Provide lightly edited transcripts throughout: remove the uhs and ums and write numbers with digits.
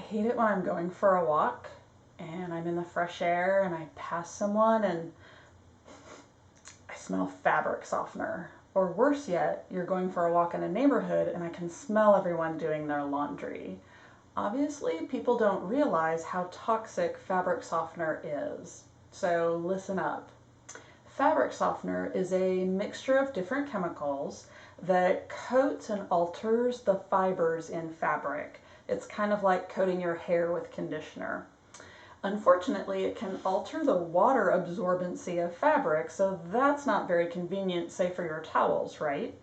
hate it when I'm going for a walk and I'm in the fresh air and I pass someone and I smell fabric softener. Or worse yet, you're going for a walk in a neighborhood and I can smell everyone doing their laundry. Obviously, people don't realize how toxic fabric softener is. So listen up. Fabric softener is a mixture of different chemicals that coats and alters the fibers in fabric. It's kind of like coating your hair with conditioner. Unfortunately, it can alter the water absorbency of fabric, so that's not very convenient, say for your towels, right?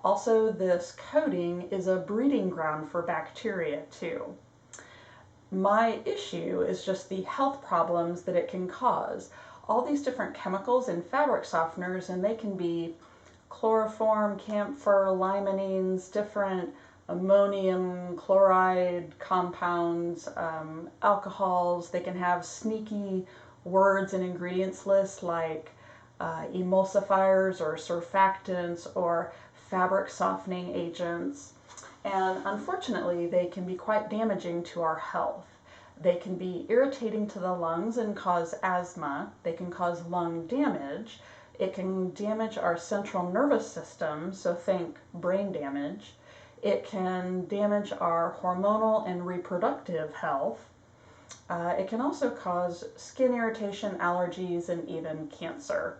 Also, this coating is a breeding ground for bacteria too. My issue is just the health problems that it can cause. All these different chemicals in fabric softeners, and they can be chloroform, camphor, limonene, different ammonium chloride compounds, alcohols. They can have sneaky words and ingredients lists like emulsifiers or surfactants or fabric softening agents. And unfortunately, they can be quite damaging to our health. They can be irritating to the lungs and cause asthma. They can cause lung damage. It can damage our central nervous system, so think brain damage. It can damage our hormonal and reproductive health. It can also cause skin irritation, allergies, and even cancer.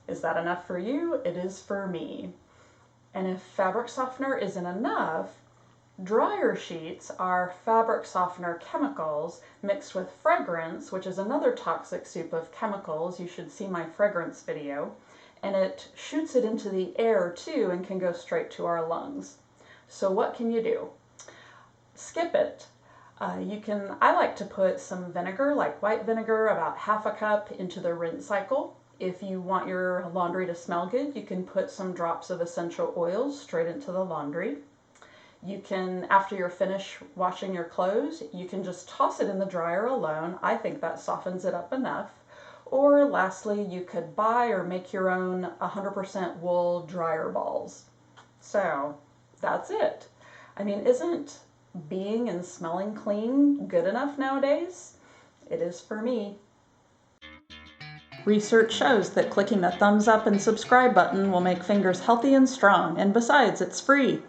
Is that enough for you? It is for me. And if fabric softener isn't enough, dryer sheets are fabric softener chemicals mixed with fragrance, which is another toxic soup of chemicals. You should see my fragrance video. And it shoots it into the air too and can go straight to our lungs. So what can you do? Skip it. I like to put some vinegar, like white vinegar, about half a cup into the rinse cycle. If you want your laundry to smell good, you can put some drops of essential oils straight into the laundry. You can, after you're finished washing your clothes, you can just toss it in the dryer alone. I think that softens it up enough. Or lastly, you could buy or make your own 100% wool dryer balls. So that's it. I mean, isn't being and smelling clean good enough nowadays? It is for me. Research shows that clicking the thumbs up and subscribe button will make fingers healthy and strong, and besides, it's free.